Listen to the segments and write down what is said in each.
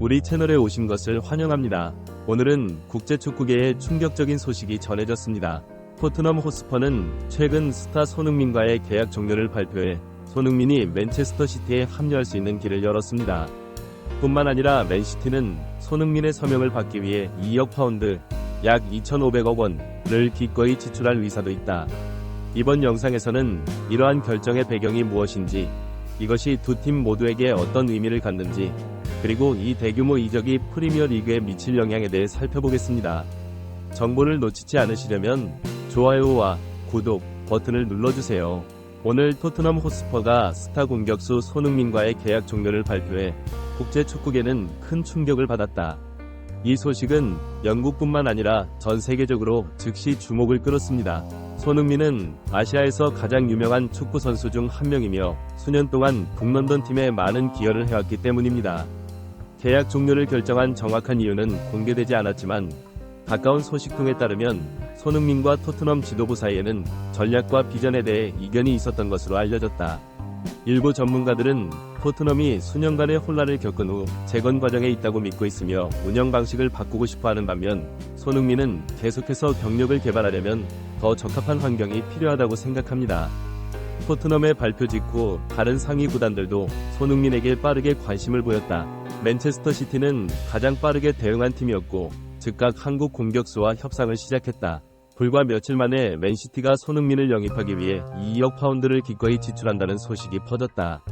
우리 채널에 오신 것을 환영합니다. 오늘은 국제축구계에 충격적인 소식이 전해졌습니다. 토트넘 호스퍼는 최근 스타 손흥민과의 계약 종료를 발표해 손흥민이 맨체스터 시티에 합류할 수 있는 길을 열었습니다. 뿐만 아니라 맨시티는 손흥민의 서명을 받기 위해 2억 파운드, 약 2,500억 원을 기꺼이 지출할 의사도 있다. 이번 영상에서는 이러한 결정의 배경이 무엇인지, 이것이 두 팀 모두에게 어떤 의미를 갖는지, 그리고 이 대규모 이적이 프리미어 리그에 미칠 영향에 대해 살펴보겠습니다. 정보를 놓치지 않으시려면 좋아요와 구독 버튼을 눌러주세요. 오늘 토트넘 호스퍼가 스타 공격수 손흥민과의 계약 종료를 발표해 국제 축구계는 큰 충격을 받았다. 이 소식은 영국뿐만 아니라 전 세계적으로 즉시 주목을 끌었습니다. 손흥민은 아시아에서 가장 유명한 축구 선수 중 한 명이며 수년 동안 북런던 팀에 많은 기여를 해왔기 때문입니다. 계약 종료를 결정한 정확한 이유는 공개되지 않았지만 가까운 소식통에 따르면 손흥민과 토트넘 지도부 사이에는 전략과 비전에 대해 이견이 있었던 것으로 알려졌다. 일부 전문가들은 토트넘이 수년간의 혼란을 겪은 후 재건 과정에 있다고 믿고 있으며 운영 방식을 바꾸고 싶어하는 반면, 손흥민은 계속해서 경력을 개발하려면 더 적합한 환경이 필요하다고 생각합니다. 토트넘의 발표 직후 다른 상위 구단들도 손흥민에게 빠르게 관심을 보였다. 맨체스터 시티는 가장 빠르게 대응한 팀이었고 즉각 한국 공격수와 협상을 시작했다. 불과 며칠 만에 맨시티가 손흥민을 영입하기 위해 2억 파운드를 기꺼이 지출한다는 소식이 퍼졌다.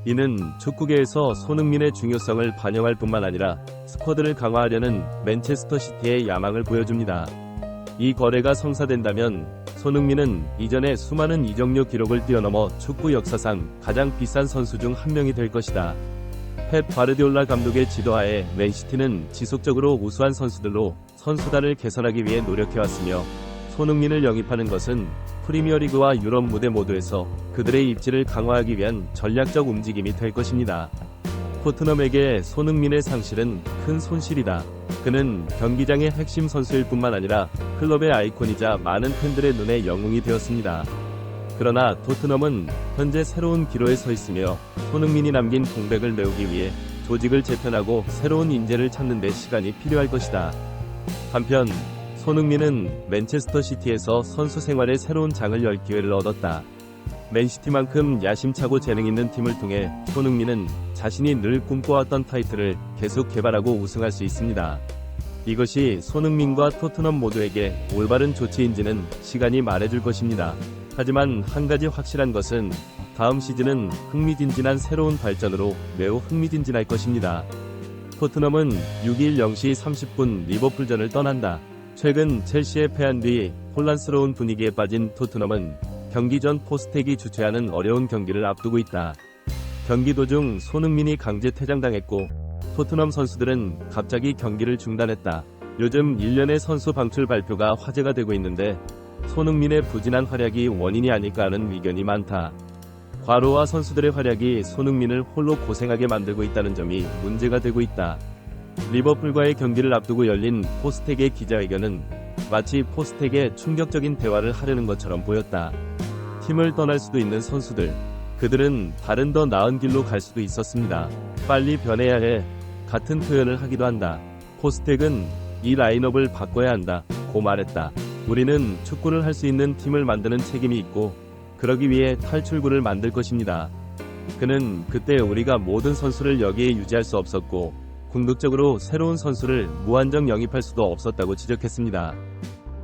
이는 축구계에서 손흥민의 중요성을 반영할 뿐만 아니라 스쿼드를 강화하려는 맨체스터 시티의 야망을 보여줍니다. 이 거래가 성사된다면 손흥민은 이전의 수많은 이적료 기록을 뛰어넘어 축구 역사상 가장 비싼 선수 중 한 명이 될 것이다. 펩 과르디올라 감독의 지도하에 맨시티는 지속적으로 우수한 선수들로 선수단을 개선하기 위해 노력해왔으며, 손흥민을 영입하는 것은 프리미어리그와 유럽 무대 모두에서 그들의 입지를 강화하기 위한 전략적 움직임이 될 것입니다. 토트넘에게 손흥민의 상실은 큰 손실이다. 그는 경기장의 핵심 선수일 뿐만 아니라 클럽의 아이콘이자 많은 팬들의 눈에 영웅이 되었습니다. 그러나 토트넘은 현재 새로운 기로에 서 있으며 손흥민이 남긴 공백을 메우기 위해 조직을 재편하고 새로운 인재를 찾는 데 시간이 필요할 것이다. 한편 손흥민은 맨체스터 시티에서 선수 생활의 새로운 장을 열 기회를 얻었다. 맨시티만큼 야심차고 재능 있는 팀을 통해 손흥민은 자신이 늘 꿈꿔왔던 타이틀을 계속 개발하고 우승할 수 있습니다. 이것이 손흥민과 토트넘 모두에게 올바른 조치인지는 시간이 말해줄 것입니다. 하지만 한 가지 확실한 것은 다음 시즌은 흥미진진한 새로운 발전으로 매우 흥미진진할 것입니다. 토트넘은 6일 0시 30분 리버풀전을 떠난다. 최근 첼시에 패한 뒤 혼란스러운 분위기에 빠진 토트넘은 경기 전 포스텍이 주최하는 어려운 경기를 앞두고 있다. 경기 도중 손흥민이 강제 퇴장당했고 토트넘 선수들은 갑자기 경기를 중단했다. 요즘 일련의 선수 방출 발표가 화제가 되고 있는데 손흥민의 부진한 활약이 원인이 아닐까 하는 의견이 많다. 과로와 선수들의 활약이 손흥민을 홀로 고생하게 만들고 있다는 점이 문제가 되고 있다. 리버풀과의 경기를 앞두고 열린 포스텍의 기자회견은 마치 포스텍에 충격적인 대화를 하려는 것처럼 보였다. 팀을 떠날 수도 있는 선수들, 그들은 다른 더 나은 길로 갈 수도 있었습니다. 빨리 변해야 해. 같은 표현을 하기도 한다. 포스텍은 이 라인업을 바꿔야 한다 고 말했다. 우리는 축구를 할 수 있는 팀을 만드는 책임이 있고 그러기 위해 탈출구를 만들 것입니다. 그는 그때 우리가 모든 선수를 여기에 유지할 수 없었고 궁극적으로 새로운 선수를 무한정 영입할 수도 없었다고 지적했습니다.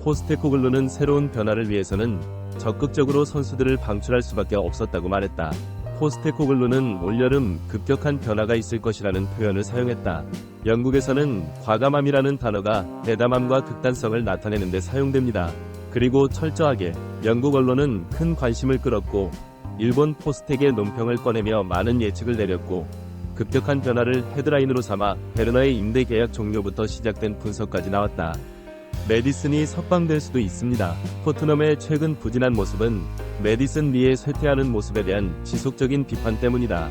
포스테코글루는 새로운 변화를 위해서는 적극적으로 선수들을 방출할 수밖에 없었다고 말했다. 포스테코글루는 올여름 급격한 변화가 있을 것이라는 표현을 사용했다. 영국에서는 과감함이라는 단어가 대담함과 극단성을 나타내는 데 사용됩니다. 그리고 철저하게, 영국 언론은 큰 관심을 끌었고 일본 포스텍의 논평을 꺼내며 많은 예측을 내렸고 급격한 변화를 헤드라인으로 삼아 베르너의 임대 계약 종료부터 시작된 분석까지 나왔다. 메디슨이 석방될 수도 있습니다. 토트넘의 최근 부진한 모습은 메디슨 리의 쇠퇴하는 모습에 대한 지속적인 비판 때문이다.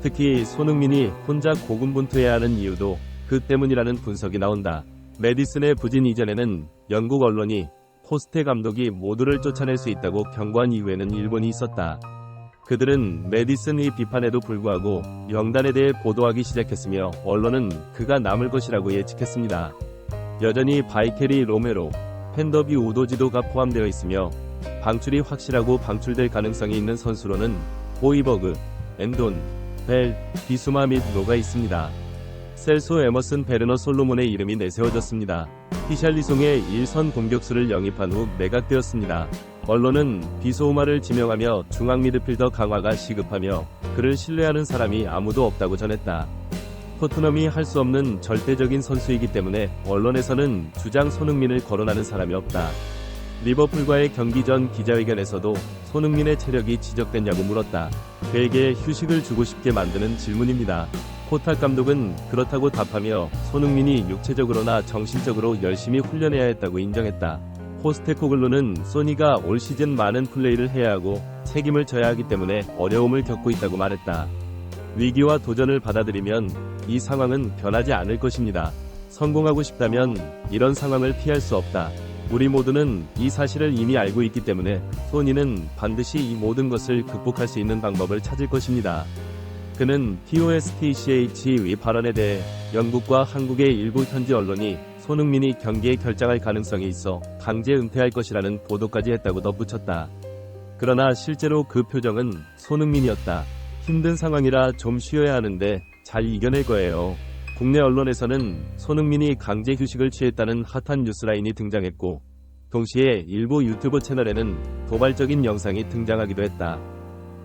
특히 손흥민이 혼자 고군분투해야 하는 이유도 그 때문이라는 분석이 나온다. 메디슨의 부진 이전에는 영국 언론이 포스테 감독이 모두를 쫓아낼 수 있다고 경고한 이후에는 일본이 있었다. 그들은 메디슨의 비판에도 불구하고 명단에 대해 보도하기 시작했으며 언론은 그가 남을 것이라고 예측했습니다. 여전히 바이케리 로메로, 펜더비 우도지도가 포함되어 있으며 방출이 확실하고 방출될 가능성이 있는 선수로는 호이버그, 엔돈, 벨, 비수마 및 로가 있습니다. 셀소 에머슨 베르너 솔로몬의 이름이 내세워졌습니다. 히샬리송의 1선 공격수를 영입한 후 매각되었습니다. 언론은 비소우마를 지명하며 중앙 미드필더 강화가 시급하며 그를 신뢰하는 사람이 아무도 없다고 전했다. 토트넘이 할 수 없는 절대적인 선수이기 때문에 언론에서는 주장 손흥민을 거론하는 사람이 없다. 리버풀과의 경기 전 기자회견에서도 손흥민의 체력이 지적됐냐고 물었다. 그에게 휴식을 주고 싶게 만드는 질문입니다. 코탁 감독은 그렇다고 답하며 손흥민이 육체적으로나 정신적으로 열심히 훈련해야 했다고 인정했다. 포스테코글루는 소니가 올 시즌 많은 플레이를 해야 하고 책임을 져야 하기 때문에 어려움을 겪고 있다고 말했다. 위기와 도전을 받아들이면 이 상황은 변하지 않을 것입니다. 성공하고 싶다면 이런 상황을 피할 수 없다. 우리 모두는 이 사실을 이미 알고 있기 때문에 소니는 반드시 이 모든 것을 극복할 수 있는 방법을 찾을 것입니다. 그는 POSTCH의 발언에 대해 영국과 한국의 일부 현지 언론이 손흥민이 경기에 결장할 가능성이 있어 강제 은퇴할 것이라는 보도까지 했다고 덧붙였다. 그러나 실제로 그 표정은 손흥민이었다. 힘든 상황이라 좀 쉬어야 하는데 잘 이겨낼 거예요. 국내 언론에서는 손흥민이 강제 휴식을 취했다는 핫한 뉴스라인이 등장했고 동시에 일부 유튜브 채널에는 도발적인 영상이 등장하기도 했다.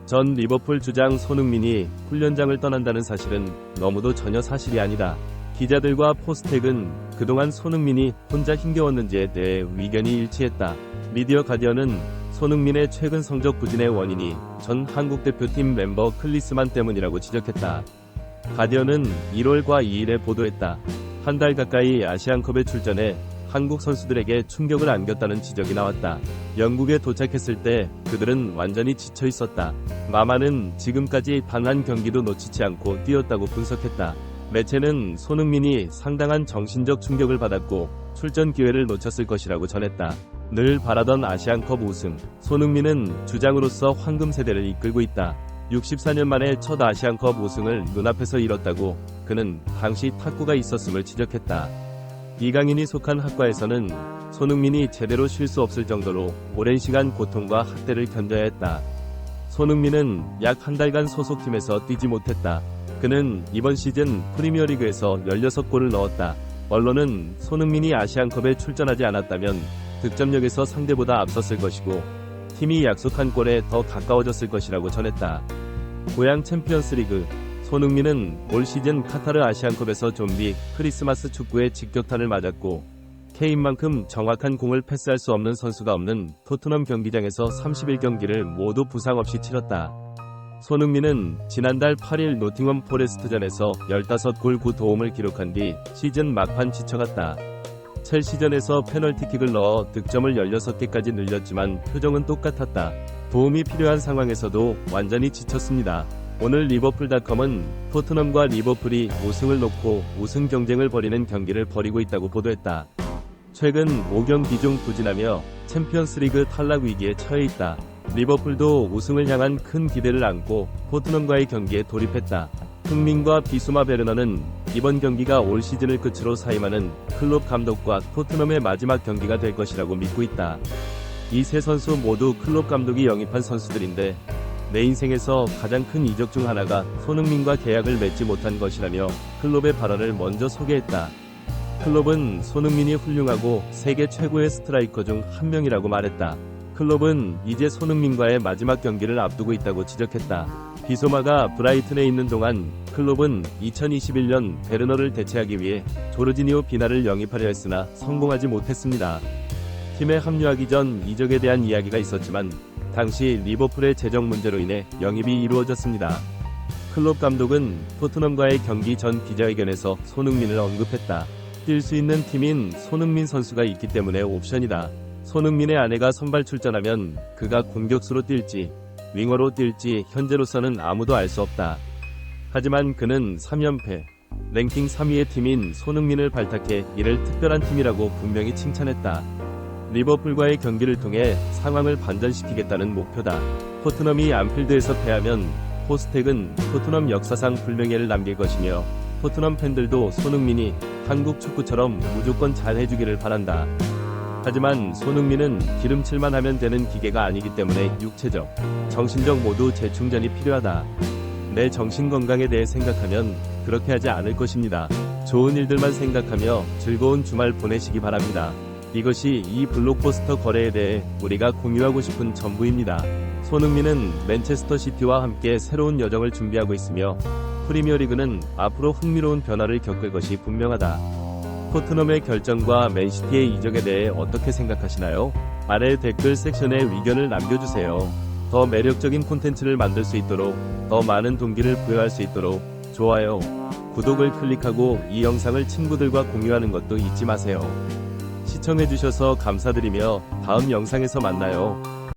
전 리버풀 주장 손흥민이 훈련장을 떠난다는 사실은 너무도 전혀 사실이 아니다. 기자들과 포스텍은 그동안 손흥민이 혼자 힘겨웠는지에 대해 의견이 일치했다. 미디어 가디언은 손흥민의 최근 성적 부진의 원인이 전 한국 대표팀 멤버 클리스만 때문이라고 지적했다. 가디언은 1월과 2일에 보도했다. 한 달 가까이 아시안컵에 출전해 한국 선수들에게 충격을 안겼다는 지적이 나왔다. 영국에 도착했을 때 그들은 완전히 지쳐 있었다. 마마는 지금까지 단 한 경기도 놓치지 않고 뛰었다고 분석했다. 매체는 손흥민이 상당한 정신적 충격을 받았고 출전 기회를 놓쳤을 것이라고 전했다. 늘 바라던 아시안컵 우승, 손흥민은 주장으로서 황금 세대를 이끌고 있다. 64년 만에 첫 아시안컵 우승을 눈앞에서 이뤘다고 그는 당시 탁구가 있었음을 지적했다. 이강인이 속한 학과에서는 손흥민이 제대로 쉴 수 없을 정도로 오랜 시간 고통과 학대를 견뎌야 했다. 손흥민은 약 한 달간 소속팀에서 뛰지 못했다. 그는 이번 시즌 프리미어리그에서 16골을 넣었다. 언론은 손흥민이 아시안컵에 출전하지 않았다면 득점력에서 상대보다 앞섰을 것이고 팀이 약속한 골에 더 가까워졌을 것이라고 전했다. 고양 챔피언스리그, 손흥민은 올 시즌 카타르 아시안컵에서 좀비 크리스마스 축구의 직격탄을 맞았고 케인만큼 정확한 공을 패스할 수 없는 선수가 없는 토트넘 경기장에서 31경기를 모두 부상 없이 치렀다. 손흥민은 지난달 8일 노팅엄 포레스트전에서 15골 9도움을 기록한 뒤 시즌 막판 지쳐갔다. 첼시전에서 페널티킥을 넣어 득점을 16개까지 늘렸지만 표정은 똑같았다. 도움이 필요한 상황에서도 완전히 지쳤습니다. 오늘 리버풀닷컴은 토트넘과 리버풀이 우승을 놓고 우승 경쟁을 벌이는 경기를 벌이고 있다고 보도했다. 최근 5경기 중 부진하며 챔피언스리그 탈락 위기에 처해 있다. 리버풀도 우승을 향한 큰 기대를 안고 토트넘과의 경기에 돌입했다. 흥민과 비수마 베르너는 이번 경기가 올 시즌을 끝으로 사임하는 클롭 감독과 토트넘의 마지막 경기가 될 것이라고 믿고 있다. 이 세 선수 모두 클롭 감독이 영입한 선수들인데 내 인생에서 가장 큰 이적 중 하나가 손흥민과 계약을 맺지 못한 것이라며 클롭의 발언을 먼저 소개했다. 클롭은 손흥민이 훌륭하고 세계 최고의 스트라이커 중 한 명이라고 말했다. 클롭은 이제 손흥민과의 마지막 경기를 앞두고 있다고 지적했다. 비소마가 브라이튼에 있는 동안 클롭은 2021년 베르너를 대체하기 위해 조르지니오 비나를 영입하려 했으나 성공하지 못했습니다. 팀에 합류하기 전 이적에 대한 이야기가 있었지만 당시 리버풀의 재정 문제로 인해 영입이 이루어졌습니다. 클롭 감독은 토트넘과의 경기 전 기자회견에서 손흥민을 언급했다. 뛸 수 있는 팀인 손흥민 선수가 있기 때문에 옵션이다. 손흥민의 아내가 선발 출전하면 그가 공격수로 뛸지 윙어로 뛸지 현재로서는 아무도 알 수 없다. 하지만 그는 3연패, 랭킹 3위의 팀인 손흥민을 발탁해 이를 특별한 팀이라고 분명히 칭찬했다. 리버풀과의 경기를 통해 상황을 반전시키겠다는 목표다. 토트넘이 안필드에서 패하면 포스텍은 토트넘 역사상 불명예를 남길 것이며 토트넘 팬들도 손흥민이 한국 축구처럼 무조건 잘 해주기를 바란다. 하지만 손흥민은 기름칠만 하면 되는 기계가 아니기 때문에 육체적, 정신적 모두 재충전이 필요하다. 내 정신 건강에 대해 생각하면 그렇게 하지 않을 것입니다. 좋은 일들만 생각하며 즐거운 주말 보내시기 바랍니다. 이것이 이 블록버스터 거래에 대해 우리가 공유하고 싶은 전부입니다. 손흥민은 맨체스터 시티와 함께 새로운 여정을 준비하고 있으며 프리미어리그는 앞으로 흥미로운 변화를 겪을 것이 분명하다. 토트넘의 결정과 맨시티의 이적에 대해 어떻게 생각하시나요? 아래 댓글 섹션에 의견을 남겨주세요. 더 매력적인 콘텐츠를 만들 수 있도록, 더 많은 동기를 부여할 수 있도록 좋아요, 구독을 클릭하고 이 영상을 친구들과 공유하는 것도 잊지 마세요. 시청해주셔서 감사드리며 다음 영상에서 만나요.